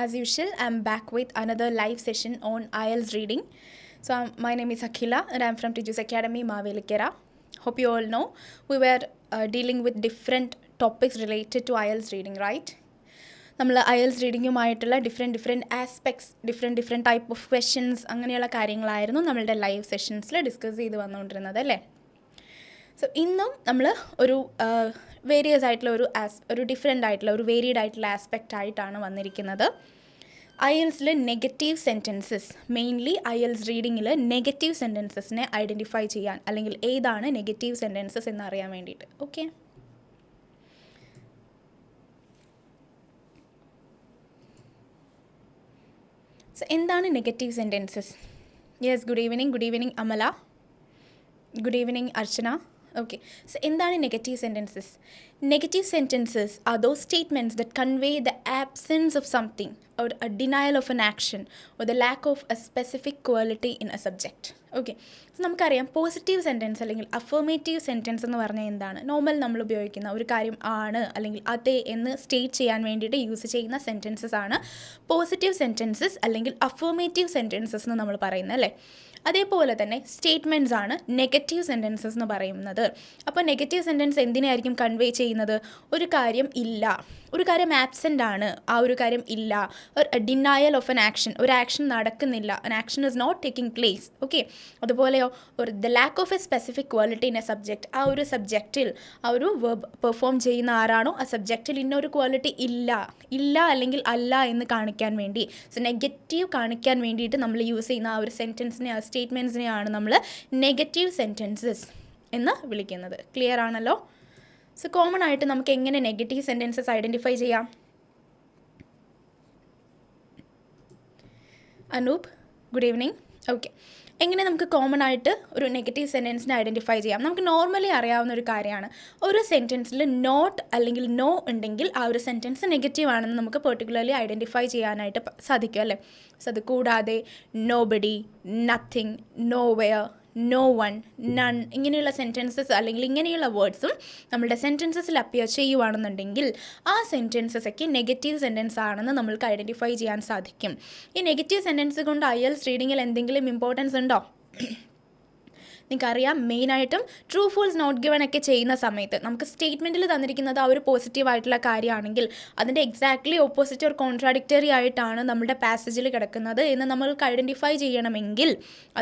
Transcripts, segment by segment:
As usual, I'm back with another live session on IELTS reading. So, my name is Akhila and I'm from Tiju's Academy, Mavelikera. Hope you all know we were dealing with different topics related to IELTS reading, right? നമ്മൾ IELTS റീഡിങ്ങുമായിട്ടുള്ള different aspects different type of questions അങ്ങനെയുള്ള കാര്യങ്ങളായിരുന്നു നമ്മളുടെ live സെഷൻസിൽ discuss ചെയ്ത് വന്നുകൊണ്ടിരുന്നത് അല്ലേ. So ഇന്നും നമ്മൾ ഒരു വേരിയസ് ആയിട്ടുള്ള ഒരു ഡിഫറെൻ്റ് ആയിട്ടുള്ള ഒരു വേരിയഡ് ആയിട്ടുള്ള ആസ്പെക്റ്റ് ആയിട്ടാണ് വന്നിരിക്കുന്നത്. IELTSൽ നെഗറ്റീവ് സെൻറ്റൻസസ്, മെയിൻലി IELTS റീഡിങ്ങിൽ നെഗറ്റീവ് സെൻറ്റൻസസിനെ ഐഡൻറ്റിഫൈ ചെയ്യാൻ, അല്ലെങ്കിൽ ഏതാണ് നെഗറ്റീവ് സെൻറ്റൻസസ് എന്നറിയാൻ വേണ്ടിയിട്ട്. ഓക്കെ, സോ എന്താണ് negative sentences? Yes, good evening Amala, good evening Archana. Okay, so എന്താണ് negative sentences? Negative sentences are those statements that convey the absence of something or a denial of an action or the lack of a specific quality in a subject. Okay, so നമുക്കറിയാം positive sentence അല്ലെങ്കിൽ affirmative sentence എന്ന് പറഞ്ഞാൽ എന്താണ്? Normal നമ്മൾ ഉപയോഗിക്കുന്ന ഒരു കാര്യം ആണ് അല്ലെങ്കിൽ അതെ എന്ന് സ്റ്റേറ്റ് ചെയ്യാൻ വേണ്ടിയിട്ട് യൂസ് ചെയ്യുന്ന സെൻറ്റൻസസ് ആണ് പോസിറ്റീവ് സെൻറ്റൻസസ് അല്ലെങ്കിൽ അഫർമേറ്റീവ് സെൻറ്റൻസസ് എന്ന് നമ്മൾ പറയുന്നത് അല്ലേ. അതേപോലെ തന്നെ സ്റ്റേറ്റ്മെൻറ്റ്സ് ആണ് നെഗറ്റീവ് സെൻറ്റൻസസ് എന്ന് പറയുന്നത്. അപ്പോൾ നെഗറ്റീവ് സെൻറ്റൻസ് എന്തിനായിരിക്കും കൺവേ ചെയ്യുന്നത്? ഒരു കാര്യം ഇല്ല, ഒരു കാര്യം ആബ്സെൻ്റ് ആണ്, ആ ഒരു കാര്യം ഇല്ല, ഒരു ഡിനയൽ ഓഫ് എൻ ആക്ഷൻ, ഒരു ആക്ഷൻ നടക്കുന്നില്ല, an action is not taking place. Okay, അതുപോലെയോ ഒരു the lack of a specific quality in a subject, ആ ഒരു സബ്ജക്റ്റിൽ ആ ഒരു വെർബ് പെർഫോം ചെയ്യുന്ന ആരാണോ ആ സബ്ജക്റ്റിൽ ഇന്നൊരു ക്വാളിറ്റി ഇല്ല അല്ലെങ്കിൽ അല്ല എന്ന് കാണിക്കാൻ വേണ്ടി, സോ നെഗറ്റീവ് കാണിക്കാൻ വേണ്ടിയിട്ട് നമ്മൾ യൂസ് ചെയ്യുന്ന ആ ഒരു സെൻറ്റൻസിനെ, ആ സ്റ്റേറ്റ്മെൻറ്റ്സിനെയാണ് നമ്മൾ നെഗറ്റീവ് സെൻറ്റൻസസ് എന്ന് വിളിക്കുന്നത്. ക്ലിയർ ആണല്ലോ? സോ കോമൺ ആയിട്ട് നമുക്ക് എങ്ങനെ നെഗറ്റീവ് സെൻറ്റൻസസ് ഐഡൻറ്റിഫൈ ചെയ്യാം? Anoop, good evening. ഓക്കെ, എങ്ങനെ നമുക്ക് കോമൺ ആയിട്ട് ഒരു നെഗറ്റീവ് സെൻറ്റൻസിനെ ഐഡൻറ്റിഫൈ ചെയ്യാം? നമുക്ക് നോർമലി അറിയാവുന്ന ഒരു കാര്യമാണ്, ഒരു സെൻറ്റൻസിൽ നോട്ട് അല്ലെങ്കിൽ നോ ഉണ്ടെങ്കിൽ ആ ഒരു സെൻറ്റൻസ് നെഗറ്റീവ് ആണെന്ന് നമുക്ക് പെർട്ടിക്കുലർലി ഐഡൻറ്റിഫൈ ചെയ്യാനായിട്ട് സാധിക്കും അല്ലേ. സോ അത് കൂടാതെ nobody, nothing, nowhere, no one, none ഇങ്ങനെയുള്ള സെൻറ്റൻസസ് അല്ലെങ്കിൽ ഇങ്ങനെയുള്ള വേർഡ്സും നമ്മുടെ സെൻറ്റൻസസിൽ അപ്പിയർ ചെയ്യുവാണെന്നുണ്ടെങ്കിൽ ആ സെൻറ്റൻസസൊക്കെ നെഗറ്റീവ് സെൻറ്റൻസ് ആണെന്ന് നമ്മൾക്ക് ഐഡൻറ്റിഫൈ ചെയ്യാൻ സാധിക്കും. ഈ നെഗറ്റീവ് സെൻറ്റൻസ് കൊണ്ട് IELTS റീഡിങ്ങിൽ എന്തെങ്കിലും ഇമ്പോർട്ടൻസ് ഉണ്ടോ? നിങ്ങൾക്കറിയാം, മെയിനായിട്ടും ട്രൂ ഫൂൾസ് നോട്ട് ഗിവൺ ഒക്കെ ചെയ്യുന്ന സമയത്ത് നമുക്ക് സ്റ്റേറ്റ്മെൻറ്റിൽ തന്നിരിക്കുന്നത് ആ ഒരു പോസിറ്റീവായിട്ടുള്ള കാര്യമാണെങ്കിൽ അതിൻ്റെ എക്സാക്ട്ലി ഓപ്പോസിറ്റ് ഒരു കോൺട്രാഡിക്റ്ററി ആയിട്ടാണ് നമ്മുടെ പാസേജിൽ കിടക്കുന്നത് എന്ന് നമ്മൾക്ക് ഐഡൻറ്റിഫൈ ചെയ്യണമെങ്കിൽ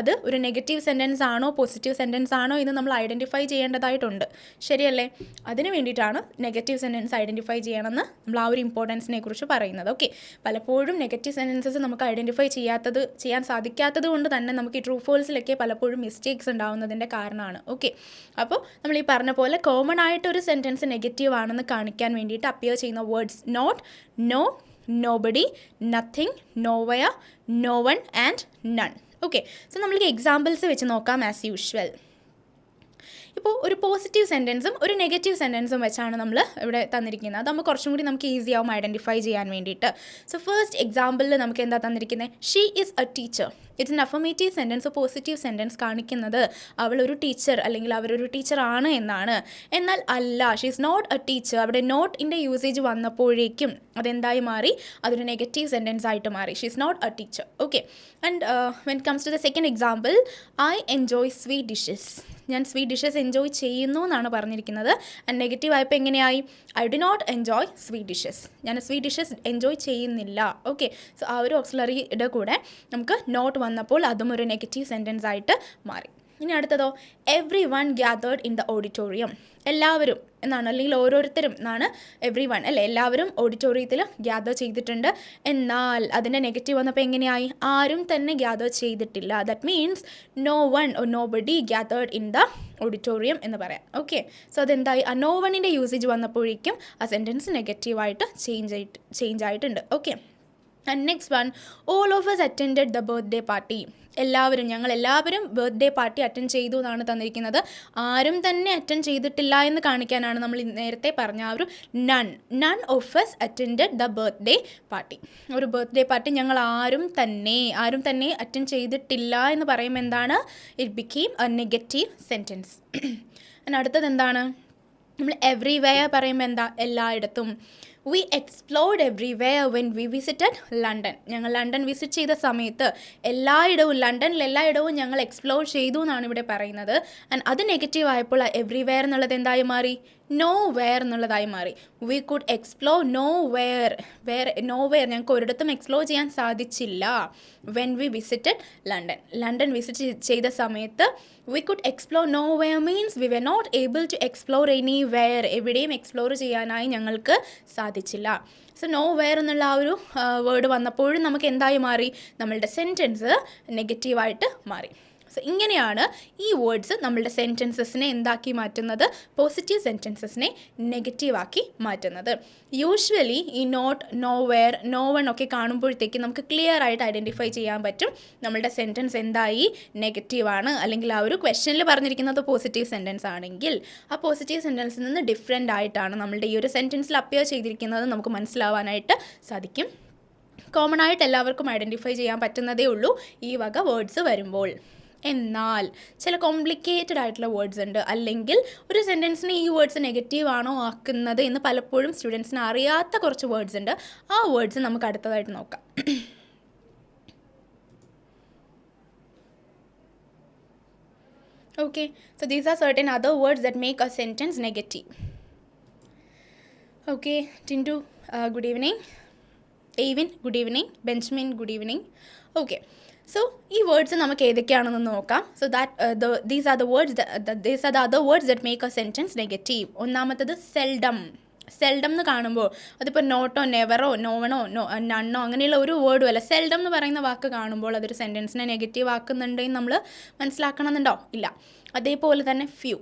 അത് ഒരു നെഗറ്റീവ് സെൻറ്റൻസ് ആണോ പോസിറ്റീവ് സെൻറ്റൻസ് ആണോ എന്ന് നമ്മൾ ഐഡൻറ്റിഫൈ ചെയ്യേണ്ടതായിട്ടുണ്ട്. ശരിയല്ലേ? അതിന് വേണ്ടിയിട്ടാണ് നെഗറ്റീവ് സെൻറ്റൻസ് ഐഡൻറ്റിഫൈ ചെയ്യണമെന്ന് നമ്മൾ ആ ഒരു ഇമ്പോർട്ടൻസിനെ കുറിച്ച് പറയുന്നത്. ഓക്കെ, പലപ്പോഴും നെഗറ്റീവ് സെൻറ്റൻസസ് നമുക്ക് ഐഡൻറ്റിഫൈ ചെയ്യാൻ സാധിക്കാത്തത് കൊണ്ട് തന്നെ നമുക്ക് ഈ ട്രൂ ഫോൾസിലൊക്കെ പലപ്പോഴും മിസ്റ്റേക്സ് ഉണ്ടാവും തിൻ്റെ കാരണമാണ്. ഓക്കെ, അപ്പോൾ നമ്മൾ ഈ പറഞ്ഞ പോലെ കോമൺ ആയിട്ടൊരു സെൻറ്റൻസ് നെഗറ്റീവ് ആണെന്ന് കാണിക്കാൻ വേണ്ടിയിട്ട് അപ്പിയർ ചെയ്യുന്ന words not, no, nobody, nothing, nowhere, no one and none. Okay, so നമ്മൾക്ക് എക്സാമ്പിൾസ് വെച്ച് നോക്കാം ആസ് യൂഷ്വൽ. ഇപ്പോൾ ഒരു പോസിറ്റീവ് സെൻറ്റൻസും ഒരു നെഗറ്റീവ് സെൻറ്റൻസും വെച്ചാണ് നമ്മൾ ഇവിടെ തന്നിരിക്കുന്നത്. അതാകുമ്പോൾ കുറച്ചും കൂടി നമുക്ക് ഈസി ആവും ഐഡൻറ്റിഫൈ ചെയ്യാൻ വേണ്ടിയിട്ട്. സോ ഫസ്റ്റ് എക്സാമ്പിളിൽ നമുക്ക് എന്താ തന്നിരിക്കുന്നത്? She is a teacher. It's an affirmative sentence, positive sentence കാണിക്കുന്നത് അവളൊരു ടീച്ചർ അല്ലെങ്കിൽ അവരൊരു ടീച്ചറാണ് എന്നാണ്. എന്നാൽ അല്ല, she is not a teacher. അവിടെ നോട്ടിൻ്റെ യൂസേജ് വന്നപ്പോഴേക്കും അതെന്തായി മാറി? അതൊരു നെഗറ്റീവ് സെൻറ്റൻസ് ആയിട്ട് മാറി. She is not a teacher. Okay, and when comes to the second example, I enjoy sweet dishes. ഞാൻ സ്വീറ്റ് ഡിഷസ് എൻജോയ് ചെയ്യുന്നു എന്നാണ് പറഞ്ഞിരിക്കുന്നത്. ആൻഡ് നെഗറ്റീവ് ആയപ്പോൾ എങ്ങനെയായി? I do not enjoy sweet dishes. ഞാൻ സ്വീറ്റ് ഡിഷസ് എൻജോയ് ചെയ്യുന്നില്ല. Okay, so ആ ഒരു ഓക്സിലറിയുടെ കൂടെ നമുക്ക് നോട്ട് വന്നപ്പോൾ അതും ഒരു നെഗറ്റീവ് സെൻറ്റൻസ് ആയിട്ട് മാറി. ഇനി അടുത്തതോ, everyone gathered in the auditorium. എല്ലാവരും എന്നാണ്, അല്ലെങ്കിൽ ഓരോരുത്തരും എന്നാണ്, എവ്രി വൺ അല്ലേ, എല്ലാവരും ഓഡിറ്റോറിയത്തിൽ ഗ്യാതർ ചെയ്തിട്ടുണ്ട്. എന്നാൽ അതിൻ്റെ നെഗറ്റീവ് വന്നപ്പോൾ എങ്ങനെയായി? ആരും തന്നെ ഗ്യാതർ ചെയ്തിട്ടില്ല. That means no one or nobody gathered in the auditorium എന്ന് പറയാം. ഓക്കെ, സോ അതെന്തായി? ആ നോ വണ്ണിൻ്റെ യൂസേജ് വന്നപ്പോഴേക്കും ആ സെൻറ്റൻസ് നെഗറ്റീവായിട്ട് ചേഞ്ച് ആയിട്ടുണ്ട്. Okay, and next one, all of us attended the birthday party. ഞങ്ങൾ എല്ലാവരും ബർത്ത്ഡേ പാർട്ടി അറ്റൻഡ് ചെയ്തു എന്നാണ് തന്നിരിക്കുന്നത്. ആരും തന്നെ അറ്റൻഡ് ചെയ്തിട്ടില്ല എന്ന് കാണിക്കാനാണ് നമ്മൾ നേരത്തെ പറഞ്ഞ ആ ഒരു none of us attended the birthday party. ഒരു ബർത്ത്ഡേ പാർട്ടി ഞങ്ങൾ ആരും തന്നെ അറ്റൻഡ് ചെയ്തിട്ടില്ല എന്ന് പറയുമ്പോൾ എന്താണ്? It became a negative sentence. അടുത്തത് എന്താണ്? നമ്മൾ എവ്രിവെയർ പറയുമ്പോൾ എന്താ? എല്ലായിടത്തും. We explored everywhere when we visited London. ഞങ്ങൾ ലണ്ടൻ വിസിറ്റ് ചെയ്ത സമയത്ത് എല്ലായിടവും, ലണ്ടനിൽ എല്ലായിടവും ഞങ്ങൾ എക്സ്പ്ലോർ ചെയ്തു എന്നാണ് ഇവിടെ പറയുന്നത്. ആൻഡ് അത് നെഗറ്റീവ് ആയപ്പോൾ എവ്രിവെയർ എന്നുള്ളത് എന്തായി മാറി? നോ വെയർ എന്നുള്ളതായി മാറി. We could explore nowhere, ഞങ്ങൾക്ക് ഒരിടത്തും എക്സ്പ്ലോർ ചെയ്യാൻ സാധിച്ചില്ല. When we visited London visit ചെയ്ത സമയത്ത് we could explore nowhere means we were not able to explore anywhere, എവിടെയും എക്സ്പ്ലോർ ചെയ്യാനായി ഞങ്ങൾക്ക് സാധിച്ചില്ല. സോ നോ വെയർ എന്നുള്ള ആ ഒരു വേർഡ് വന്നപ്പോഴും നമുക്ക് എന്തായി മാറി? നമ്മളുടെ സെൻറ്റൻസ് നെഗറ്റീവായിട്ട് മാറി. സോ ഇങ്ങനെയാണ് ഈ വേർഡ്സ് നമ്മളുടെ സെൻറ്റൻസസിനെ എന്താക്കി മാറ്റുന്നത്? പോസിറ്റീവ് സെൻറ്റൻസസിനെ നെഗറ്റീവാക്കി മാറ്റുന്നത്. യൂഷ്വലി ഈ not, nowhere, no one ഒക്കെ കാണുമ്പോഴത്തേക്ക് നമുക്ക് ക്ലിയർ ആയിട്ട് ഐഡൻറ്റിഫൈ ചെയ്യാൻ പറ്റും നമ്മളുടെ സെൻറ്റൻസ് എന്തായി? നെഗറ്റീവാണ്. അല്ലെങ്കിൽ ആ ഒരു ക്വസ്റ്റ്യനിൽ പറഞ്ഞിരിക്കുന്നത് പോസിറ്റീവ് സെൻറ്റൻസ് ആണെങ്കിൽ ആ പോസിറ്റീവ് സെൻറ്റൻസിൽ നിന്ന് ഡിഫറെൻ്റ് ആയിട്ടാണ് നമ്മളുടെ ഈ ഒരു സെൻറ്റൻസിൽ അപ്പിയർ ചെയ്തിരിക്കുന്നത് നമുക്ക് മനസ്സിലാവാനായിട്ട് സാധിക്കും. കോമൺ ആയിട്ട് എല്ലാവർക്കും ഐഡൻറ്റിഫൈ ചെയ്യാൻ പറ്റുന്നതേ ഉള്ളൂ ഈ വക വേർഡ്സ് വരുമ്പോൾ. എന്നാൽ ചില കോംപ്ലിക്കേറ്റഡ് ആയിട്ടുള്ള വേർഡ്സ് ഉണ്ട്, അല്ലെങ്കിൽ ഒരു സെൻറ്റൻസിന് ഈ വേർഡ്സ് നെഗറ്റീവ് ആണോ ആക്കുന്നത് എന്ന് പലപ്പോഴും സ്റ്റുഡൻസിന് അറിയാത്ത കുറച്ച് വേർഡ്സ് ഉണ്ട്. ആ വേർഡ്സ് നമുക്ക് അടുത്തതായിട്ട് നോക്കാം. Okay, so these are certain other words that make a sentence negative. Okay, Tiju, good evening. Avin, good evening. Benjamin, good evening. Okay. So ഈ വേർഡ്സ് നമുക്ക് ഏതൊക്കെയാണെന്ന് നോക്കാം. So these are the other words that make A sentence negative. ഒന്നാമത്തത് seldom. Seldom എന്ന് കാണുമ്പോൾ അതിപ്പോൾ നോട്ടോ, നെവറോ, നോവണോ, നണ്ണോ അങ്ങനെയുള്ള ഒരു വേർഡും അല്ല. സെൽഡം എന്ന് പറയുന്ന വാക്ക് കാണുമ്പോൾ അതൊരു സെൻറ്റൻസിനെ നെഗറ്റീവ് ആക്കുന്നുണ്ടെങ്കിൽ നമ്മൾ മനസ്സിലാക്കണമെന്നുണ്ടോ? ഇല്ല. അതേപോലെ തന്നെ ഫ്യൂ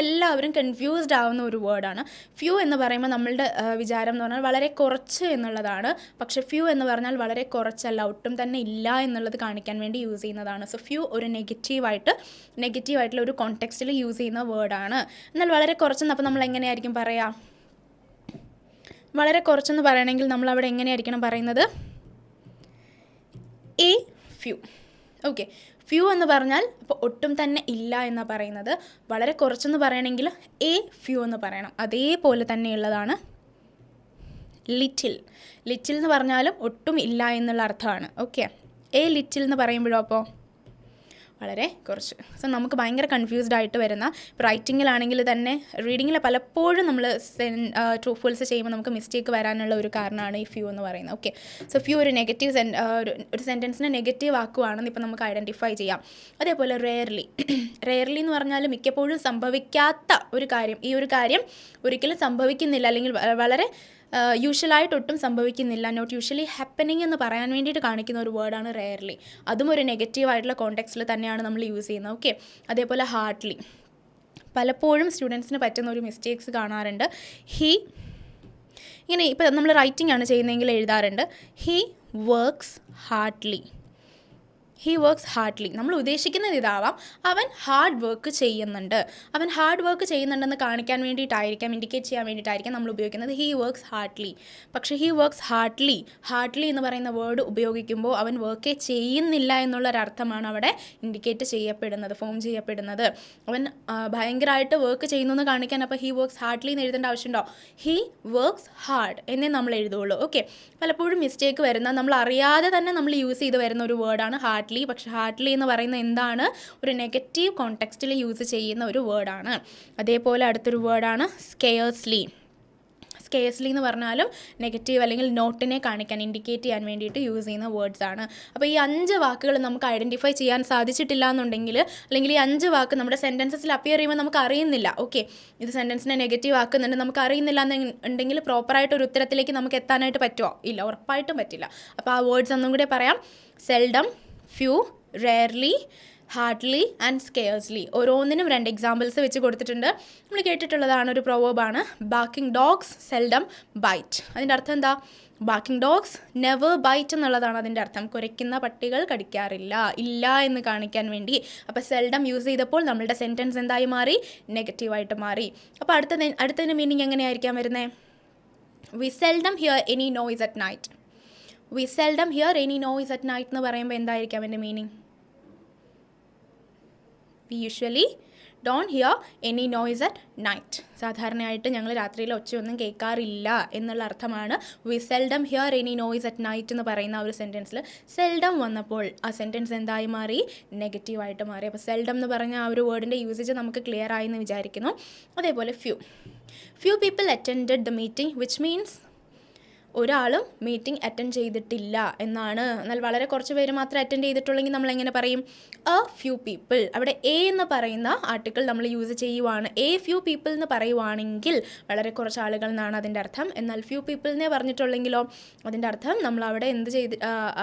എല്ലാവരും കൺഫ്യൂസ്ഡ് ആവുന്ന ഒരു വേർഡാണ്. ഫ്യൂ എന്ന് പറയുമ്പോൾ നമ്മളുടെ വിചാരം എന്ന് പറഞ്ഞാൽ വളരെ കുറച്ച് എന്നുള്ളതാണ്. പക്ഷേ ഫ്യൂ എന്ന് പറഞ്ഞാൽ വളരെ കുറച്ചല്ല, ഒട്ടും തന്നെ ഇല്ല എന്നുള്ളത് കാണിക്കാൻ വേണ്ടി യൂസ് ചെയ്യുന്നതാണ്. സോ ഫ്യൂ ഒരു നെഗറ്റീവായിട്ടുള്ള ഒരു കോണ്ടെക്സ്റ്റിൽ യൂസ് ചെയ്യുന്ന വേർഡാണ്. എന്നാൽ വളരെ കുറച്ചെന്ന് അപ്പോൾ നമ്മൾ എങ്ങനെയായിരിക്കും പറയുക? വളരെ കുറച്ചെന്ന് പറയണമെങ്കിൽ നമ്മൾ അവിടെ എങ്ങനെയായിരിക്കണം പറയുന്നത്? A few. ഓക്കെ, ഫ്യൂ എന്ന് പറഞ്ഞാൽ ഇപ്പോൾ ഒട്ടും തന്നെ ഇല്ല എന്നാണ് പറയുന്നത്. വളരെ കുറച്ചെന്ന് പറയണമെങ്കിൽ എ ഫ്യൂ എന്ന് പറയണം. അതേപോലെ തന്നെയുള്ളതാണ് ലിറ്റിൽ. ലിറ്റിൽ എന്ന് പറഞ്ഞാലും ഒട്ടും ഇല്ല എന്നുള്ള അർത്ഥമാണ്. ഓക്കെ, എ ലിറ്റിൽ എന്ന് പറയുമ്പോഴോ അപ്പോൾ വളരെ കുറച്ച്. സോ നമുക്ക് ഭയങ്കര കൺഫ്യൂസ്ഡ് ആയിട്ട് വരുന്ന, റൈറ്റിങ്ങിലാണെങ്കിൽ തന്നെ റീഡിങ്ങിൽ പലപ്പോഴും നമ്മൾ ട്രൂ ഫാൾസ് ചെയ്യുമ്പോൾ നമുക്ക് മിസ്റ്റേക്ക് വരാനുള്ള ഒരു കാരണമാണ് ഈ ഫ്യൂ എന്ന് പറയുന്നത്. ഓക്കെ, സോ ഫ്യൂ ഒരു നെഗറ്റീവ് ഒരു സെൻറ്റൻസിനെ നെഗറ്റീവ് ആക്കുവാണെന്ന് ഇപ്പോൾ നമുക്ക് ഐഡൻറ്റിഫൈ ചെയ്യാം. അതേപോലെ റെയർലി എന്ന് പറഞ്ഞാൽ മിക്കപ്പോഴും സംഭവിക്കാത്ത ഒരു കാര്യം. ഈ ഒരു കാര്യം ഒരിക്കലും സംഭവിക്കുന്നില്ല, അല്ലെങ്കിൽ വളരെ യൂഷ്വലായിട്ട് ഒട്ടും സംഭവിക്കുന്നില്ല, നോട്ട് യൂഷ്വലി ഹാപ്പനിങ് എന്ന് പറയാൻ വേണ്ടിയിട്ട് കാണിക്കുന്ന ഒരു വേർഡാണ് റെയർലി. അതും ഒരു നെഗറ്റീവായിട്ടുള്ള കോണ്ടെക്സ്റ്റിൽ തന്നെയാണ് നമ്മൾ യൂസ് ചെയ്യുന്നത്. ഓക്കെ, അതേപോലെ ഹാർഡ്ലി. പലപ്പോഴും സ്റ്റുഡൻസിന് പറ്റുന്ന ഒരു മിസ്റ്റേക്സ് കാണാറുണ്ട്. ഇങ്ങനെ ഇപ്പോൾ നമ്മൾ റൈറ്റിംഗ് ആണ് ചെയ്യുന്നതെങ്കിൽ എഴുതാറുണ്ട് ഹി വർക്ക്സ് ഹാർഡ്ലി. നമ്മൾ ഉദ്ദേശിക്കുന്നത് ഇതാവാം, അവൻ ഹാർഡ് വർക്ക് ചെയ്യുന്നുണ്ടെന്ന് കാണിക്കാൻ വേണ്ടിയിട്ടായിരിക്കാം, ഇൻഡിക്കേറ്റ് ചെയ്യാൻ വേണ്ടിയിട്ടായിരിക്കാം നമ്മൾ ഉപയോഗിക്കുന്നത് ഹി വർക്ക്സ് ഹാർഡ്ലി. പക്ഷേ ഹി വർക്ക്സ് ഹാർഡ്ലി എന്ന് പറയുന്ന വേർഡ് ഉപയോഗിക്കുമ്പോൾ അവൻ വർക്കേ ചെയ്യുന്നില്ല എന്നുള്ളൊരർത്ഥമാണ് അവിടെ ഇൻഡിക്കേറ്റ് ചെയ്യപ്പെടുന്നത്, ഫോം ചെയ്യപ്പെടുന്നത്. അവൻ ഭയങ്കരമായിട്ട് വർക്ക് ചെയ്യുന്നു എന്ന് കാണിക്കാൻ അപ്പോൾ ഹി വർക്ക്സ് ഹാർഡ്ലി എന്ന് എഴുതേണ്ട ആവശ്യമുണ്ടോ? ഹി വർക്ക്സ് ഹാർഡ് എന്നേ നമ്മൾ എഴുതുള്ളൂ. ഓക്കെ, പലപ്പോഴും മിസ്റ്റേക്ക് വരുന്ന, നമ്മൾ അറിയാതെ തന്നെ നമ്മൾ യൂസ് ചെയ്ത് വരുന്ന ഒരു വേർഡാണ് ഹാർഡ്ലി. പക്ഷേ ഹാർഡ്ലി എന്ന് പറയുന്നത് എന്താണ്? ഒരു നെഗറ്റീവ് കോണ്ടെക്സ്റ്റിൽ യൂസ് ചെയ്യുന്ന ഒരു വേർഡാണ്. അതേപോലെ അടുത്തൊരു വേർഡാണ് സ്കെയർസ്ലി എന്ന് പറഞ്ഞാലും നെഗറ്റീവ് അല്ലെങ്കിൽ നോട്ടിനെ കാണിക്കാൻ, ഇൻഡിക്കേറ്റ് ചെയ്യാൻ വേണ്ടിയിട്ട് യൂസ് ചെയ്യുന്ന വേർഡ്സ് ആണ്. അപ്പോൾ ഈ 5 വാക്കുകൾ നമുക്ക് ഐഡൻറ്റിഫൈ ചെയ്യാൻ സാധിച്ചിട്ടില്ല എന്നുണ്ടെങ്കിൽ, അല്ലെങ്കിൽ ഈ 5 വാക്ക് നമ്മുടെ സെൻറ്റൻസസിൽ അപ്പിയർ ചെയ്യുമ്പോൾ നമുക്ക് അറിയുന്നില്ല, ഓക്കെ ഇത് സെൻറ്റൻസിനെ നെഗറ്റീവ് ആക്കുന്നുണ്ട്, നമുക്ക് അറിയുന്നില്ല എന്നുണ്ടെങ്കിൽ പ്രോപ്പറായിട്ട് ഒരു ഉത്തരത്തിലേക്ക് നമുക്ക് എത്താനായിട്ട് പറ്റുമോ? ഇല്ല, ഉറപ്പായിട്ടും പറ്റില്ല. അപ്പോൾ ആ വേർഡ്സ് ഒന്നും കൂടെ പറയാം. Seldom, few, rarely, hardly and scarcely. ഓരോന്നിനും 2 എക്സാമ്പിൾസ് വെച്ച് കൊടുത്തിട്ടുണ്ട്. നമ്മൾ കേട്ടിട്ടുള്ളതാണ്, ഒരു പ്രൊവേർബാണ്, ബാക്കിംഗ് ഡോഗ്സ് സെൽഡം ബൈറ്റ്. അതിൻ്റെ അർത്ഥം എന്താ? ബാക്കിംഗ് ഡോഗ്സ് നെവർ ബൈറ്റ് എന്നുള്ളതാണ് അതിൻ്റെ അർത്ഥം. കുരയ്ക്കുന്ന പട്ടികൾ കടിക്കാറില്ല, ഇല്ല എന്ന് കാണിക്കാൻ വേണ്ടി. അപ്പോൾ സെൽഡം യൂസ് ചെയ്തപ്പോൾ നമ്മളുടെ സെൻറ്റൻസ് എന്തായി മാറി? നെഗറ്റീവായിട്ട് മാറി. അപ്പോൾ അടുത്തതിന് മീനിങ് എങ്ങനെയായിരിക്കാം വരുന്നത്? We seldom hear any noise at night. We seldom hear any noise at night എന്ന് പറയുമ്പോൾ എന്തായിരിക്കാം എൻ്റെ meaning? We usually don't hear any noise at night. സാധാരണയായിട്ട് ഞങ്ങൾ രാത്രിയിൽ ഒച്ചയൊന്നും കേൾക്കാറില്ല എന്നുള്ള അർത്ഥമാണ് we seldom hear any noise at night എന്ന് പറയുന്ന ഒരു സെൻറ്റൻസിൽ സെൽഡം വന്നപ്പോൾ ആ സെൻറ്റൻസ് എന്തായി മാറി? നെഗറ്റീവായിട്ട് മാറി. അപ്പോൾ സെൽഡം എന്ന് പറഞ്ഞ ആ ഒരു വേർഡിൻ്റെ യൂസേജ് നമുക്ക് ക്ലിയർ ആയി എന്ന് വിചാരിക്കുന്നു. അതേപോലെ few people attended the meeting which means ഒരാളും മീറ്റിംഗ് അറ്റൻഡ് ചെയ്തിട്ടില്ല എന്നാണ്. എന്നാൽ വളരെ കുറച്ച് പേര് മാത്രമേ അറ്റൻഡ് ചെയ്തിട്ടുള്ളെങ്കിൽ നമ്മൾ എങ്ങനെ പറയും? A few people. അവിടെ എ എന്ന് പറയുന്ന ആർട്ടിക്കിൾ നമ്മൾ യൂസ് ചെയ്യുവാണ്. എ ഫ്യൂ പീപ്പിൾ എന്ന് പറയുവാണെങ്കിൽ വളരെ കുറച്ച് ആളുകൾ എന്നാണ് അതിൻ്റെ അർത്ഥം. എന്നാൽ ഫ്യൂ പീപ്പിൾ എന്നേ പറഞ്ഞിട്ടുള്ളെങ്കിലോ അതിൻ്റെ അർത്ഥം നമ്മൾ അവിടെ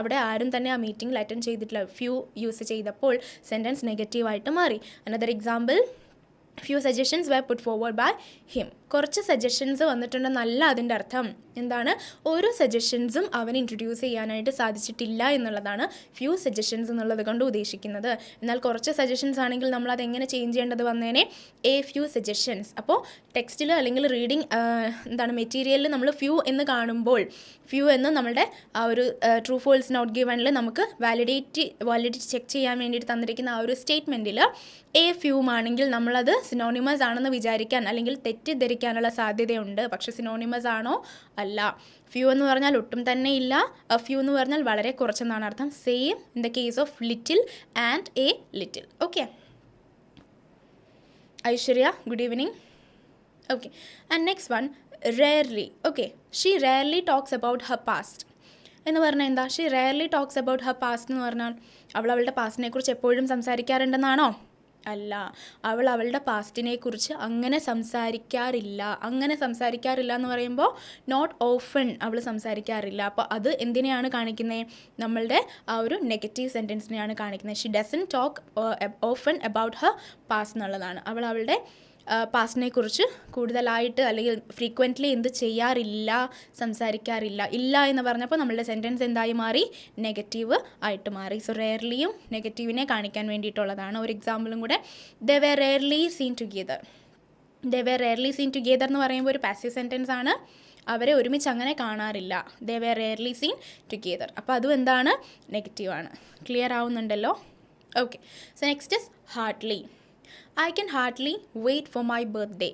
അവിടെ ആരും തന്നെ ആ മീറ്റിംഗിൽ അറ്റൻഡ് ചെയ്തിട്ടില്ല. ഫ്യൂ യൂസ് ചെയ്തപ്പോൾ സെൻറ്റൻസ് നെഗറ്റീവായിട്ട് മാറി. Another example, few suggestions were put forward by him. കുറച്ച് സജഷൻസ് വന്നിട്ടുണ്ടെന്നല്ല അതിൻ്റെ അർത്ഥം. എന്താണ്? ഓരോ സജഷൻസും അവന് ഇൻട്രൊഡ്യൂസ് ചെയ്യാനായിട്ട് സാധിച്ചിട്ടില്ല എന്നുള്ളതാണ് ഫ്യൂ സജഷൻസ് എന്നുള്ളത് കൊണ്ട് ഉദ്ദേശിക്കുന്നത്. എന്നാൽ കുറച്ച് സജഷൻസ് ആണെങ്കിൽ നമ്മൾ അതെങ്ങനെ ചേഞ്ച് ചെയ്യേണ്ടത് വന്നേനെ? A few suggestions. അപ്പോൾ ടെക്സ്റ്റിൽ അല്ലെങ്കിൽ റീഡിങ് മെറ്റീരിയലിൽ നമ്മൾ ഫ്യൂ എന്ന് കാണുമ്പോൾ ഫ്യൂ എന്ന് നമ്മുടെ ആ ഒരു ട്രൂ ഫോൾസ് നോട്ട് ഗിവണിൽ നമുക്ക് വാലിഡിറ്റി ചെക്ക് ചെയ്യാൻ വേണ്ടിയിട്ട് തന്നിരിക്കുന്ന ആ ഒരു സ്റ്റേറ്റ്മെൻറ്റിൽ എ ഫ്യൂ ആണെങ്കിൽ നമ്മളത് സിനോണിമസ് ആണെന്ന് വിചാരിക്കാൻ അല്ലെങ്കിൽ തെറ്റിദ്ധരിക്കാനുള്ള സാധ്യതയുണ്ട്. പക്ഷെ സിനോണിമസ് ആണോ? അല്ല. ഫ്യൂ എന്ന് പറഞ്ഞാൽ ഒട്ടും തന്നെ ഇല്ല. ഫ്യൂ എന്ന് പറഞ്ഞാൽ വളരെ കുറച്ചെന്നാണ് അർത്ഥം. Same in the case of little and A little. Okay. Aishwarya, good evening. Okay. And next one, rarely. Okay. She rarely talks about her past എന്ന് പറഞ്ഞാൽ എന്താ? She rarely talks about her past എന്ന് പറഞ്ഞാൽ അവളുടെ പാസ്റ്റിനെ കുറിച്ച് എപ്പോഴും സംസാരിക്കാറുണ്ടെന്നാണോ? അല്ല. അവളുടെ പാസ്റ്റിനെക്കുറിച്ച് അങ്ങനെ സംസാരിക്കാറില്ല എന്ന് പറയുമ്പോൾ നോട്ട് ഓഫൺ അവൾ സംസാരിക്കാറില്ല. അപ്പോൾ അത് എന്തിനെയാണ് കാണിക്കുന്നത്? നമ്മളുടെ ആ ഒരു നെഗറ്റീവ് സെൻറ്റൻസിനെയാണ് കാണിക്കുന്നത്. She doesn't talk often about her past എന്നുള്ളതാണ്. അവളുടെ പാസ്റ്റിനെ കുറിച്ച് കൂടുതലായിട്ട് അല്ലെങ്കിൽ ഫ്രീക്വൻ്റ്ലി സംസാരിക്കാറില്ല. ഇല്ല എന്ന് പറഞ്ഞപ്പോൾ നമ്മളുടെ സെൻറ്റൻസ് എന്തായി മാറി? നെഗറ്റീവ് ആയിട്ട് മാറി. സോ റെയർലിയും നെഗറ്റീവിനെ കാണിക്കാൻ വേണ്ടിയിട്ടുള്ളതാണ്. ഒരു എക്സാമ്പിളും കൂടെ, they were rarely seen together. They were rarely seen together എന്ന് പറയുമ്പോൾ ഒരു പാസീവ് സെൻറ്റൻസ് ആണ്. അവരെ ഒരുമിച്ച് അങ്ങനെ കാണാറില്ല. They were rarely seen together. അപ്പോൾ അതും എന്താണ്? നെഗറ്റീവാണ്. ക്ലിയർ ആവുന്നുണ്ടല്ലോ? Okay. So next is hardly. I can hardly wait for my birthday.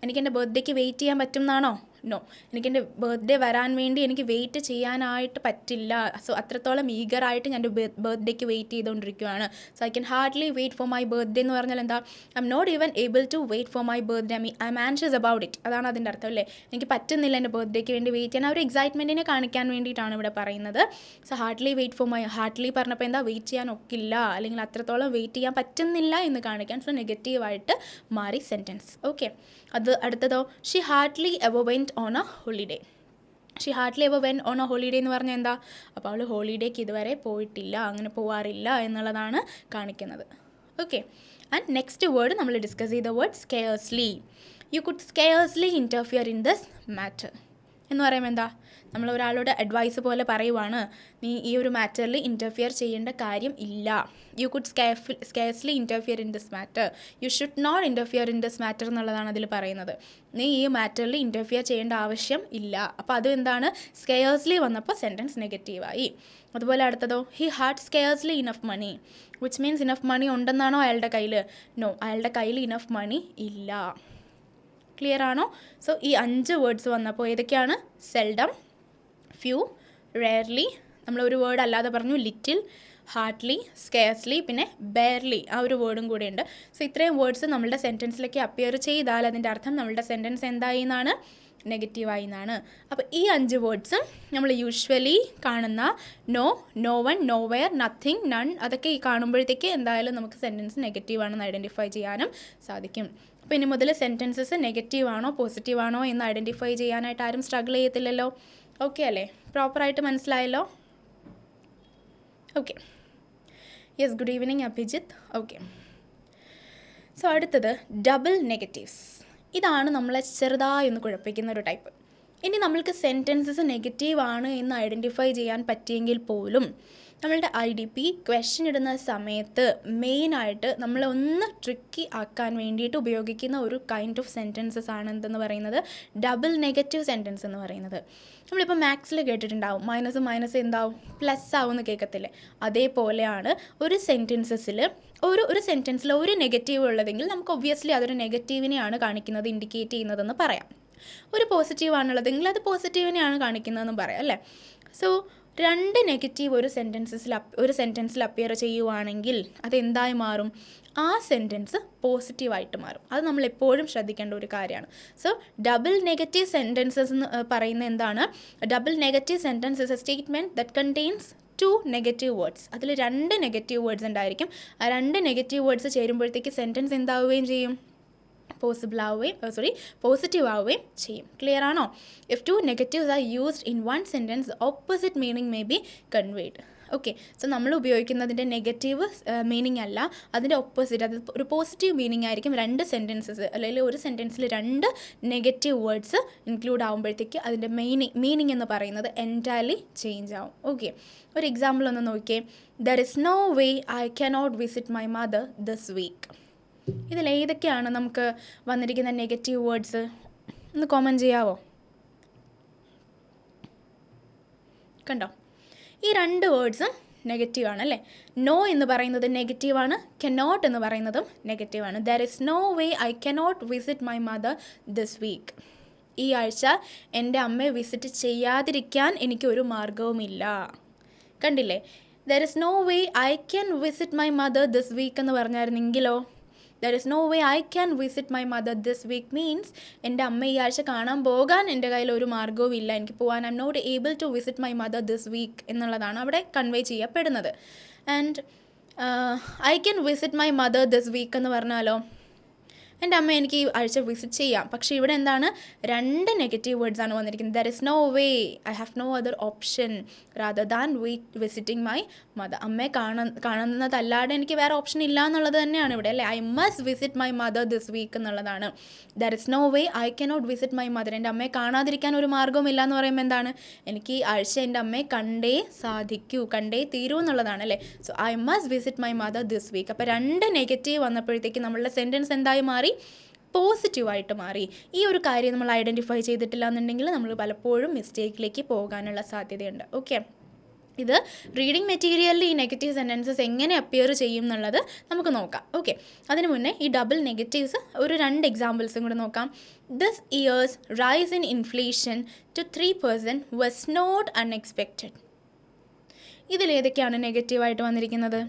എനിക്കെൻ്റെ ബർത്ത്ഡേക്ക് വെയിറ്റ് ചെയ്യാൻ പറ്റും എന്നാണോ? നോ. എനിക്കെൻ്റെ ബർത്ത്ഡേ വരാൻ വേണ്ടി എനിക്ക് വെയിറ്റ് ചെയ്യാനായിട്ട് പറ്റില്ല. സോ അത്രത്തോളം ഈഗറായിട്ട് ഞാൻ ബർത്ത്ഡേക്ക് വെയിറ്റ് ചെയ്തുകൊണ്ടിരിക്കുകയാണ്. So I can hardly wait for my birthday എന്ന് പറഞ്ഞാൽ എന്താ? I'm not even able to wait for my birthday. I'm anxious about it. അതാണ് അതിൻ്റെ അർത്ഥം അല്ലേ? എനിക്ക് പറ്റുന്നില്ല എൻ്റെ ബർത്ത്ഡേക്ക് വേണ്ടി വെയിറ്റ് ചെയ്യാൻ. ആ ഒരു എക്സൈറ്റ്മെൻറ്റിനെ കാണിക്കാൻ വേണ്ടിയിട്ടാണ് ഇവിടെ പറയുന്നത്. So hardly wait for my, hardly പറഞ്ഞപ്പോൾ എന്താ? വെയിറ്റ് ചെയ്യാൻ ഒക്കില്ല അല്ലെങ്കിൽ അത്രത്തോളം വെയിറ്റ് ചെയ്യാൻ പറ്റുന്നില്ല എന്ന് കാണിക്കാൻ. സോ നെഗറ്റീവായിട്ട് മാറി സെൻറ്റൻസ്. ഓക്കെ. അത് അടുത്തതോ, she hardly ever went on a holiday. She hardly ever went on a holiday എന്ന് പറഞ്ഞാൽ എന്താ? അപ്പോൾ അവൾ ഹോളിഡേക്ക് ഇതുവരെ പോയിട്ടില്ല, അങ്ങനെ പോവാറില്ല എന്നുള്ളതാണ് കാണിക്കുന്നത്. ഓക്കെ. ആൻഡ് നെക്സ്റ്റ് വേർഡ് നമ്മൾ ഡിസ്കസ് ചെയ്ത word scarcely. You could scarcely interfere in this matter എന്ന് പറയുമ്പോൾ എന്താ? നമ്മൾ ഒരാളോട് അഡ്വൈസ് പോലെ പറയുവാണ്, നീ ഈ ഒരു മാറ്ററിൽ ഇൻ്റർഫിയർ ചെയ്യേണ്ട കാര്യം ഇല്ല. You could scarcely interfere in this matter. You should not interfere in this matter എന്നുള്ളതാണ് അതിൽ പറയുന്നത്. നീ ഈ മാറ്ററിൽ ഇൻ്റർഫിയർ ചെയ്യേണ്ട ആവശ്യം ഇല്ല. അപ്പോൾ അത് എന്താണ്? സ്കെയർസ്ലി വന്നപ്പോൾ സെൻറ്റൻസ് നെഗറ്റീവായി. അതുപോലെ അടുത്തതോ, he had scarcely enough money which means enough money ഉണ്ടെന്നാണോ അയാളുടെ കയ്യിൽ? നോ, അയാളുടെ കയ്യിൽ ഇനഫ് മണി ഇല്ല. ക്ലിയർ ആണോ? സോ ഈ 5 വേർഡ്സ് വന്നപ്പോൾ ഏതൊക്കെയാണ്? സെൽഡം, ഫ്യൂ, റെയർലി, നമ്മളൊരു വേർഡ് അല്ലാതെ പറഞ്ഞു ലിറ്റിൽ, ഹാർഡ്ലി, സ്കെയർസ്ലി, പിന്നെ ബെയർലി, ആ ഒരു വേർഡും കൂടെ ഉണ്ട്. സോ ഇത്രയും വേർഡ്സ് നമ്മളുടെ സെൻറ്റൻസിലേക്ക് അപ്പിയർ ചെയ്താൽ അതിൻ്റെ അർത്ഥം നമ്മളുടെ സെൻറ്റൻസ് എന്തായി എന്നാണ്? നെഗറ്റീവായി എന്നാണ്. അപ്പോൾ ഈ 5 വേർഡ്സും നമ്മൾ യൂഷ്വലി കാണുന്ന no, no one, nowhere, nothing, none, അതൊക്കെ ഈ കാണുമ്പോഴത്തേക്ക് എന്തായാലും നമുക്ക് സെൻറ്റൻസ് നെഗറ്റീവാണെന്ന് ഐഡൻറ്റിഫൈ ചെയ്യാനും സാധിക്കും. അപ്പോൾ ഇനി മുതൽ സെൻറ്റൻസസ് നെഗറ്റീവാണോ പോസിറ്റീവാണോ എന്ന് ഐഡൻറ്റിഫൈ ചെയ്യാനായിട്ട് ആരും സ്ട്രഗിൾ ചെയ്യത്തില്ലല്ലോ. ഓക്കെ അല്ലേ? പ്രോപ്പറായിട്ട് മനസ്സിലായല്ലോ? Okay. Yes, good evening Abhijith. Okay. So അടുത്തത് ഡബിൾ നെഗറ്റീവ്സ്. ഇതാണ് നമ്മളെ ചെറുതായി ഒന്ന് കുഴപ്പിക്കുന്ന ഒരു ടൈപ്പ്. ഇനി നമ്മൾക്ക് സെൻറ്റൻസസ് നെഗറ്റീവാണ് എന്ന് ഐഡൻറ്റിഫൈ ചെയ്യാൻ പറ്റിയെങ്കിൽ പോലും നമ്മളുടെ IDP ക്വസ്റ്റ്യൻ ഇടുന്ന സമയത്ത് മെയിനായിട്ട് നമ്മളൊന്ന് ട്രിക്കി ആക്കാൻ വേണ്ടിയിട്ട് ഉപയോഗിക്കുന്ന ഒരു കൈൻഡ് ഓഫ് സെൻറ്റൻസസ് ആണ് എന്തെന്ന് പറയുന്നത് ഡബിൾ നെഗറ്റീവ് സെൻറ്റൻസ് എന്ന് പറയുന്നത്. നമ്മളിപ്പോൾ മാത്സിൽ കേട്ടിട്ടുണ്ടാവും മൈനസ് എന്താവും പ്ലസ് ആവുമെന്ന് കേൾക്കത്തില്ലേ, അതേപോലെയാണ് ഒരു സെൻറ്റൻസസിൽ ഒരു സെൻറ്റൻസിൽ ഒരു നെഗറ്റീവ് ഉള്ളതെങ്കിൽ നമുക്ക് ഒബ്വിയസ്ലി അതൊരു നെഗറ്റീവിനെയാണ് കാണിക്കുന്നത്, ഇൻഡിക്കേറ്റ് ചെയ്യുന്നതെന്ന് പറയാം. ഒരു പോസിറ്റീവ് ആണുള്ളതെങ്കിൽ അത് പോസിറ്റീവിനെയാണ് കാണിക്കുന്നതെന്ന് പറയാം അല്ലേ. സോ രണ്ട് നെഗറ്റീവ് ഒരു സെൻറ്റൻസിൽ അപ്പിയർ ചെയ്യുവാണെങ്കിൽ അതെന്തായി മാറും, ആ സെൻറ്റൻസ് പോസിറ്റീവായിട്ട് മാറും. അത് നമ്മൾ എപ്പോഴും ശ്രദ്ധിക്കേണ്ട ഒരു കാര്യമാണ്. സോ ഡബിൾ നെഗറ്റീവ് സെൻറ്റൻസസ് എന്ന് പറയുന്ന എന്താണ്, double negative sentence is A statement that contains 2 negative words. അതിൽ 2 നെഗറ്റീവ് വേർഡ്സ് ഉണ്ടായിരിക്കും. ആ 2 നെഗറ്റീവ് വേർഡ്സ് ചേരുമ്പോഴത്തേക്ക് സെൻറ്റൻസ് എന്താവുകയും ചെയ്യും, പോസിറ്റീവ് ആവുകയും ചെയ്യും. ക്ലിയർ ആണോ? If 2 negatives are used in one sentence, the opposite meaning may be conveyed. Okay, so നമ്മൾ ഉപയോഗിക്കുന്നതിൻ്റെ negative meaning അല്ല, അതിൻ്റെ ഓപ്പോസിറ്റ്, അത് ഒരു പോസിറ്റീവ് മീനിങ് ആയിരിക്കും. 2 സെൻറ്റൻസസ് അല്ലെങ്കിൽ ഒരു സെൻറ്റൻസിൽ 2 നെഗറ്റീവ് വേർഡ്സ് ഇൻക്ലൂഡ് ആകുമ്പോഴത്തേക്ക് അതിൻ്റെ മീനിങ് എന്ന് പറയുന്നത് എൻറ്റയർലി ചേഞ്ച് ആവും. ഓക്കെ, ഒരു എക്സാമ്പിൾ ഒന്ന് നോക്കിയേ. There is no way I cannot visit my mother this week. ഇതിൽ ഏതൊക്കെയാണ് നമുക്ക് വന്നിരിക്കുന്ന നെഗറ്റീവ് വേർഡ്സ് ഒന്ന് കോമൻറ്റ് ചെയ്യാവോ? കണ്ടോ, ഈ 2 വേർഡ്സും നെഗറ്റീവാണ് അല്ലേ. നോ എന്ന് പറയുന്നത് നെഗറ്റീവാണ്, കനോട്ട് എന്ന് പറയുന്നതും നെഗറ്റീവാണ്. There is no way I cannot visit my mother this week. ഈ ആഴ്ച എൻ്റെ അമ്മയെ വിസിറ്റ് ചെയ്യാതിരിക്കാൻ എനിക്കൊരു മാർഗവുമില്ല. കണ്ടില്ലേ, there is no way I can visit my mother this week എന്ന് പറഞ്ഞായിരുന്നെങ്കിലോ, there is no way I can visit my mother this week means എൻ്റെ അമ്മ ഈ ആഴ്ച കാണാൻ പോകാൻ എൻ്റെ കയ്യിൽ ഒരു മാർഗവും ഇല്ല, എനിക്ക് പോകാൻ I'm not able to visit my mother this week എന്നുള്ളതാണ് അവിടെ കൺവേ ചെയ്യപ്പെടുന്നത്. And I can visit my mother this week എന്ന് പറഞ്ഞാലോ, എൻ്റെ അമ്മ എനിക്ക് ഈ ആഴ്ച വിസിറ്റ് ചെയ്യാം. പക്ഷേ ഇവിടെ എന്താണ്, 2 നെഗറ്റീവ് വേർഡ്സ് ആണ് വന്നിരിക്കുന്നത്. There is no way, I have no other option rather than visiting my mother. അമ്മയെ കാണുന്നതല്ലാതെ എനിക്ക് വേറെ ഓപ്ഷൻ ഇല്ല എന്നുള്ളത് തന്നെയാണ് ഇവിടെ അല്ലേ. I must visit my mother this week എന്നുള്ളതാണ്. There is no way I cannot visit my mother. എൻ്റെ അമ്മയെ കാണാതിരിക്കാൻ ഒരു മാർഗ്ഗവും ഇല്ല എന്ന് പറയുമ്പോൾ എന്താണ്, എനിക്ക് ഈ ആഴ്ച എൻ്റെ അമ്മയെ കണ്ടേ സാധിക്കൂ, കണ്ടേ തീരൂ എന്നുള്ളതാണ് അല്ലേ. So I must visit my mother this week. അപ്പോൾ 2 നെഗറ്റീവ് വന്നപ്പോഴത്തേക്ക് നമ്മളുടെ സെൻറ്റൻസ് എന്തായി മാറി, പോസിറ്റീവായിട്ട് മാറി. ഈ ഒരു കാര്യം നമ്മൾ ഐഡൻറ്റിഫൈ ചെയ്തിട്ടില്ല എന്നുണ്ടെങ്കിൽ നമ്മൾ പലപ്പോഴും മിസ്റ്റേക്കിലേക്ക് പോകാനുള്ള സാധ്യതയുണ്ട്. ഓക്കെ, ഇത് റീഡിംഗ് മെറ്റീരിയലിൽ ഈ നെഗറ്റീവ് സെൻറ്റൻസസ് എങ്ങനെ അപ്പിയർ ചെയ്യും എന്നുള്ളത് നമുക്ക് നോക്കാം. ഓക്കെ, അതിന് മുന്നേ ഈ ഡബിൾ നെഗറ്റീവ്സ് ഒരു 2 എക്സാമ്പിൾസും കൂടെ നോക്കാം. This year's rise in inflation to 3% was not unexpected. ഇതിലേതൊക്കെയാണ് നെഗറ്റീവായിട്ട് വന്നിരിക്കുന്നത്?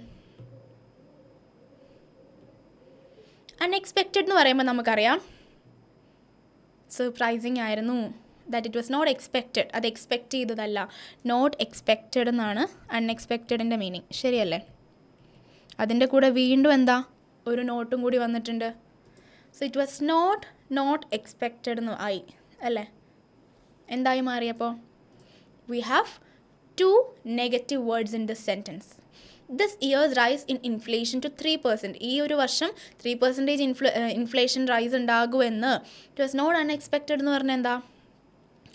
അൺഎക്സ്പെക്റ്റഡ് എന്ന് പറയുമ്പോൾ നമുക്കറിയാം സർപ്രൈസിങ് ആയിരുന്നു, that it was not expected. അത് എക്സ്പെക്റ്റ് ചെയ്തതല്ല, നോട്ട് എക്സ്പെക്റ്റഡ് എന്നാണ് അൺഎക്സ്പെക്റ്റഡിൻ്റെ മീനിങ്, ശരിയല്ലേ? അതിൻ്റെ കൂടെ വീണ്ടും എന്താ, ഒരു നോട്ടും കൂടി വന്നിട്ടുണ്ട്. So it was not expected എന്ന് ആയി അല്ലേ. എന്തായി മാറിയപ്പോൾ, we have 2 negative words in this sentence. This year's rise in inflation to 3%. ഈ ഒരു വർഷം 3% ഇൻഫ്ലേഷൻ റൈസ് ഉണ്ടാകുമെന്ന് ഇറ്റ് വാസ് നോട്ട് അൺഎക്സ്പെക്റ്റഡ് എന്ന് പറഞ്ഞാൽ എന്താ,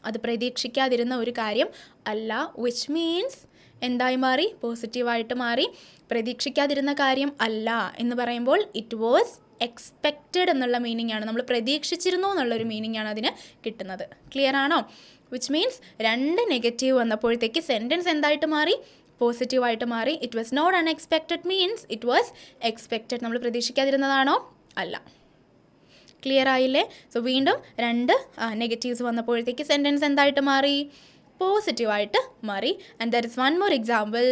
അത് പ്രതീക്ഷിക്കാതിരുന്ന ഒരു കാര്യം അല്ല. വിച്ച് മീൻസ് എന്തായി മാറി, പോസിറ്റീവായിട്ട് മാറി. പ്രതീക്ഷിക്കാതിരുന്ന കാര്യം അല്ല എന്ന് പറയുമ്പോൾ ഇറ്റ് വാസ് എക്സ്പെക്റ്റഡ് എന്നുള്ള മീനിങ് ആണ്, നമ്മൾ പ്രതീക്ഷിച്ചിരുന്നു എന്നുള്ളൊരു മീനിങ് ആണ് അതിന് കിട്ടുന്നത്. ക്ലിയർ ആണോ? വിച്ച് മീൻസ് 2 നെഗറ്റീവ് വന്നപ്പോഴത്തേക്ക് സെൻറ്റൻസ് എന്തായിട്ട് മാറി, പോസിറ്റീവായിട്ട് മാറി. It was not unexpected means it was expected. നമ്മൾ പ്രതീക്ഷിക്കാതിരുന്നതാണോ? അല്ല. ക്ലിയർ ആയില്ലേ? സോ വീണ്ടും 2 നെഗറ്റീവ്സ് വന്നപ്പോഴത്തേക്ക് സെൻറ്റൻസ് എന്തായിട്ട് മാറി, പോസിറ്റീവായിട്ട് മാറി. And there is one more example.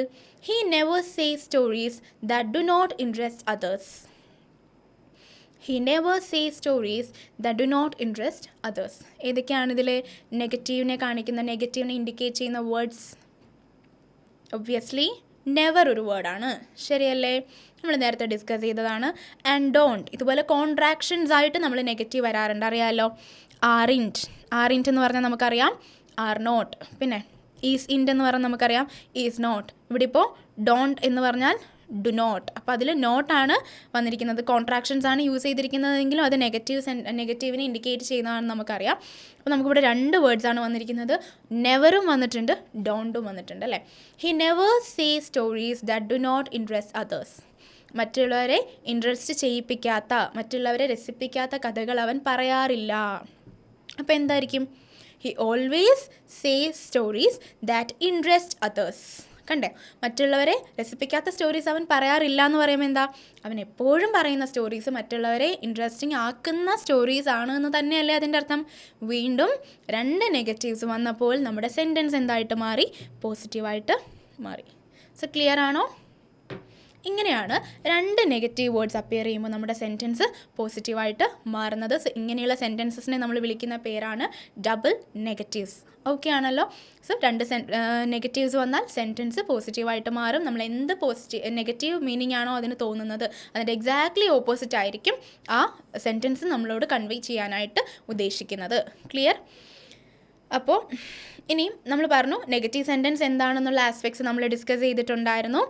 He never say stories that do not interest others. He never say stories that do not interest others. ഏതൊക്കെയാണ് ഇതിലെ നെഗറ്റീവിനെ കാണിക്കുന്ന, നെഗറ്റീവിനെ ഇൻഡിക്കേറ്റ് ചെയ്യുന്ന വേർഡ്സ്? ഒബ്വിയസ്ലി നെവർ ഒരു വേർഡാണ്, ശരിയല്ലേ? നമ്മൾ നേരത്തെ ഡിസ്കസ് ചെയ്തതാണ്. ആൻഡ് ഡോണ്ട്, ഇതുപോലെ കോൺട്രാക്ഷൻസ് ആയിട്ട് നമ്മൾ നെഗറ്റീവ് വരാറുണ്ട്, അറിയാമല്ലോ. ആറിൻറ്റ് എന്ന് പറഞ്ഞാൽ നമുക്കറിയാം ആർ നോട്ട്. പിന്നെ ഈസ് ഇൻറ്റ് എന്ന് പറഞ്ഞാൽ നമുക്കറിയാം ഈസ് നോട്ട്. ഇവിടെ ഇപ്പോൾ ഡോണ്ട് എന്ന് പറഞ്ഞാൽ ഡു നോട്ട്. അപ്പോൾ അതിൽ നോട്ടാണ് വന്നിരിക്കുന്നത്, കോൺട്രാക്ഷൻസ് ആണ് യൂസ് ചെയ്തിരിക്കുന്നതെങ്കിലും അത് നെഗറ്റീവിനെ ഇൻഡിക്കേറ്റ് ചെയ്യുന്നതാണെന്ന് നമുക്കറിയാം. അപ്പോൾ നമുക്കിവിടെ 2 വേർഡ്സാണ് വന്നിരിക്കുന്നത്. നെവറും വന്നിട്ടുണ്ട്, ഡോണ്ടും വന്നിട്ടുണ്ട് അല്ലേ. He never say stories that do not interest others. മറ്റുള്ളവരെ ഇൻട്രസ്റ്റ് ചെയ്യിപ്പിക്കാത്ത, മറ്റുള്ളവരെ രസിപ്പിക്കാത്ത കഥകൾ അവൻ പറയാറില്ല. അപ്പോൾ എന്തായിരിക്കും? He always say stories that interest others. കണ്ടേ, മറ്റുള്ളവരെ രസിപ്പിക്കാത്ത സ്റ്റോറീസ് അവൻ പറയാറില്ല എന്ന് പറയുമ്പോൾ എന്താ, അവൻ എപ്പോഴും പറയുന്ന സ്റ്റോറീസ് മറ്റുള്ളവരെ ഇൻട്രസ്റ്റിംഗ് ആക്കുന്ന സ്റ്റോറീസ് ആണ് എന്ന് തന്നെയല്ലേ അതിൻ്റെ അർത്ഥം. വീണ്ടും 2 നെഗറ്റീവ്സ് വന്നപ്പോൾ നമ്മുടെ സെൻറ്റൻസ് എന്തായിട്ട് മാറി? പോസിറ്റീവായിട്ട് മാറി. സോ ക്ലിയർ ആണോ? ഇങ്ങനെയാണ് 2 നെഗറ്റീവ് വേർഡ്സ് അപ്പിയർ ചെയ്യുമ്പോൾ നമ്മുടെ സെൻറ്റൻസ് പോസിറ്റീവായിട്ട് മാറുന്നത്. സോ ഇങ്ങനെയുള്ള സെൻറ്റൻസസിനെ നമ്മൾ വിളിക്കുന്ന പേരാണ് ഡബിൾ നെഗറ്റീവ്സ്. ഓക്കെ ആണല്ലോ. സോ 2 നെഗറ്റീവ്സ് വന്നാൽ സെൻറ്റൻസ് പോസിറ്റീവായിട്ട് മാറും. നമ്മൾ എന്ത് നെഗറ്റീവ് മീനിങ് ആണോ അതിന് തോന്നുന്നത് അതിൻ്റെ എക്സാക്ട്ലി ഓപ്പോസിറ്റ് ആയിരിക്കും ആ സെൻറ്റൻസ് നമ്മളോട് കൺവേ ചെയ്യാനായിട്ട് ഉദ്ദേശിക്കുന്നത്. ക്ലിയർ? അപ്പോൾ ഇനിയും നമ്മൾ പറഞ്ഞു നെഗറ്റീവ് സെൻറ്റൻസ് എന്താണെന്നുള്ള ആസ്പെക്ട്സ് നമ്മൾ ഡിസ്കസ് ചെയ്തിട്ടുണ്ടായിരുന്നു.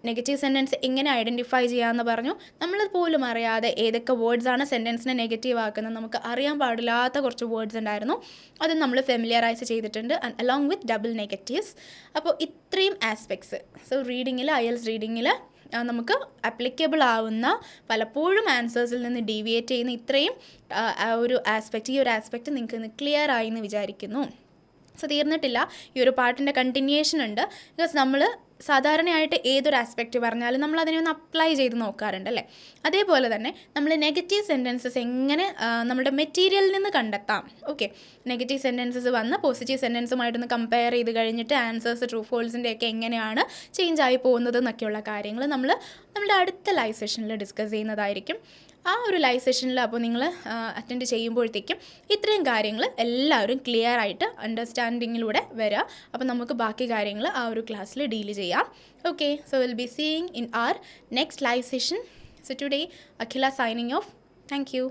നെഗറ്റീവ് സെൻറ്റൻസ് എങ്ങനെ ഐഡൻറ്റിഫൈ ചെയ്യാമെന്ന് പറഞ്ഞു. നമ്മൾ പോലും അറിയാതെ ഏതൊക്കെ വേർഡ്സാണ് സെൻറ്റൻസിനെ നെഗറ്റീവ് ആക്കുന്നത് നമുക്ക് അറിയാൻ പാടില്ലാത്ത കുറച്ച് വേർഡ്സ് ഉണ്ടായിരുന്നു. അത് നമ്മൾ ഫെമിലിയറൈസ് ചെയ്തിട്ടുണ്ട് അലോങ് വിത്ത് ഡബിൾ നെഗറ്റീവ്സ്. അപ്പോൾ ഇത്രയും ആസ്പെക്ട്സ് റീഡിങ്ങിൽ, IELTS റീഡിങ്ങിൽ നമുക്ക് അപ്ലിക്കബിൾ ആവുന്ന, പലപ്പോഴും ആൻസേഴ്സിൽ നിന്ന് ഡീവിയേറ്റ് ചെയ്യുന്ന ഇത്രയും ഈ ഒരു ആസ്പെക്റ്റ് നിങ്ങൾക്ക് ക്ലിയർ ആയി എന്ന് വിചാരിക്കുന്നു. സോ തീർന്നിട്ടില്ല, ഈ ഒരു പാർട്ടിൻ്റെ കണ്ടിന്യൂവേഷൻ ഉണ്ട്. ബിക്കോസ് നമ്മൾ സാധാരണയായിട്ട് ഏതൊരു ആസ്പെക്റ്റ് പറഞ്ഞാലും നമ്മൾ അതിനെ ഒന്ന് അപ്ലൈ ചെയ്ത് നോക്കാറുണ്ട് അല്ലേ. അതേപോലെ തന്നെ നമ്മൾ നെഗറ്റീവ് സെൻറ്റൻസസ് എങ്ങനെ നമ്മുടെ മെറ്റീരിയലിൽ നിന്ന് കണ്ടെത്താം. ഓക്കെ, നെഗറ്റീവ് സെൻറ്റൻസസ് വന്ന് പോസിറ്റീവ് സെൻറ്റൻസുമായിട്ടൊന്ന് കമ്പയർ ചെയ്ത് കഴിഞ്ഞിട്ട് ആൻസേഴ്സ് ട്രൂ ഫോൾസിൻ്റെ ഒക്കെ എങ്ങനെയാണ് ചേഞ്ച് ആയി പോകുന്നത് എന്നൊക്കെയുള്ള കാര്യങ്ങൾ നമ്മുടെ അടുത്ത ലൈവ് സെഷനിൽ ഡിസ്കസ് ചെയ്യുന്നതായിരിക്കും. ആ ഒരു ലൈവ് സെഷനിൽ അപ്പോൾ നിങ്ങൾ അറ്റൻഡ് ചെയ്യുമ്പോഴത്തേക്കും ഇത്രയും കാര്യങ്ങൾ എല്ലാവരും ക്ലിയർ ആയിട്ട് അണ്ടർസ്റ്റാൻഡിങ്ങിലൂടെ വരിക. അപ്പോൾ നമുക്ക് ബാക്കി കാര്യങ്ങൾ ആ ഒരു ക്ലാസ്സിൽ ഡീൽ ചെയ്യാം. Okay, so will be seeing in our next live session. So today Akhila signing off. Thank U.